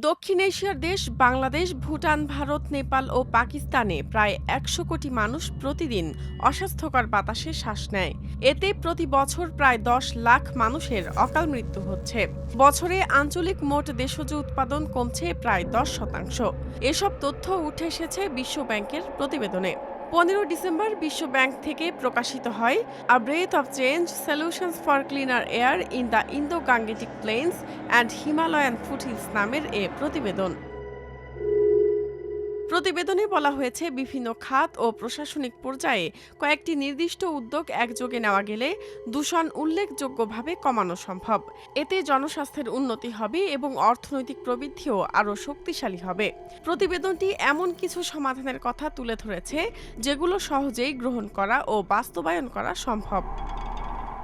দক্ষিণ এশিয়ার দেশ বাংলাদেশ, ভুটান, ভারত, নেপাল ও পাকিস্তানে প্রায় ১০০ কোটি মানুষ প্রতিদিন অস্বাস্থ্যকর বাতাসে শ্বাস নেয়। এতে প্রতি বছর প্রায় ১০ লাখ মানুষের অকাল মৃত্যু হচ্ছে। বছরে আঞ্চলিক মোট দেশজ উৎপাদন কমছে প্রায় ১০%। এসব তথ্য উঠে এসেছে বিশ্ব ব্যাংকের প্রতিবেদনে। ১৫ ডিসেম্বর বিশ্ব ব্যাংক থেকে প্রকাশিত হয় a breath of change solutions for cleaner air in the Indo Gangetic plains and Himalayan foothills নামের এ প্রতিবেদন। প্রতিবেদনে বলা হয়েছে বিভিন্ন খাত ও প্রশাসনিক পর্যায়ে কয়েকটি নির্দিষ্ট উদ্যোগ একযোগে নেওয়া গেলে দূষণ উল্লেখযোগ্যভাবে কমানো সম্ভব। এতে জনস্বাস্থ্যের উন্নতি হবে এবং অর্থনৈতিক প্রবৃদ্ধিও আরও শক্তিশালী হবে। প্রতিবেদনটি এমন কিছু সমাধানের কথা তুলে ধরেছে যেগুলো সহজেই গ্রহণ করা ও বাস্তবায়ন করা সম্ভব।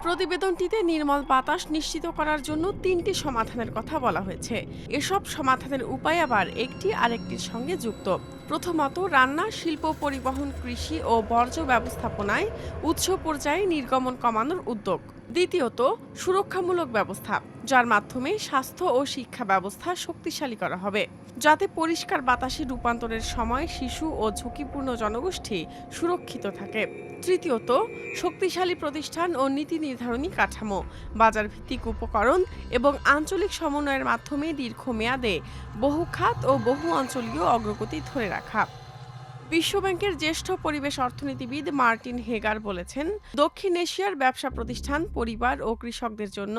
প্রতিবেদনটিতে নির্মল বাতাস নিশ্চিত করার জন্য ৩টি সমাধানের কথা বলা হয়েছে। এসব সমাধানের উপায় আবার একটি আরেকটির সঙ্গে যুক্ত। প্রথমত, রান্না, শিল্প, পরিবহন, কৃষি ও বর্জ্য ব্যবস্থাপনায় উৎস পর্যায়ে নির্গমন কমানোর উদ্যোগ। দ্বিতীয়ত, সুরক্ষামূলক ব্যবস্থা, যার মাধ্যমে স্বাস্থ্য ও শিক্ষা ব্যবস্থা শক্তিশালী করা হবে, যাতে পরিষ্কার বাতাসে রূপান্তরের সময় শিশু ও ঝুঁকিপূর্ণ জনগোষ্ঠী সুরক্ষিত থাকে। তৃতীয়ত, শক্তিশালী প্রতিষ্ঠান ও নীতি নির্ধারণী কাঠামো, বাজার ভিত্তিক উপকরণ এবং আঞ্চলিক সমন্বয়ের মাধ্যমে দীর্ঘমেয়াদে বহু খাত ও বহু অঞ্চলীয় অগ্রগতি ধরে রাখা। বিশ্বব্যাংকের জ্যেষ্ঠ পরিবেশ অর্থনীতিবিদ মার্টিন হেগার বলেছেন, দক্ষিণ এশিয়ার ব্যবসা প্রতিষ্ঠান, পরিবার ও কৃষকদের জন্য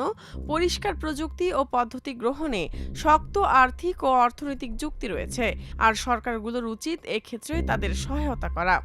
পরিষ্কার প্রযুক্তি ও পদ্ধতি গ্রহণে শক্ত আর্থিক ও অর্থনৈতিক যুক্তি রয়েছে, আর সরকারগুলোর উচিত এক্ষেত্রে তাদের সহায়তা করা।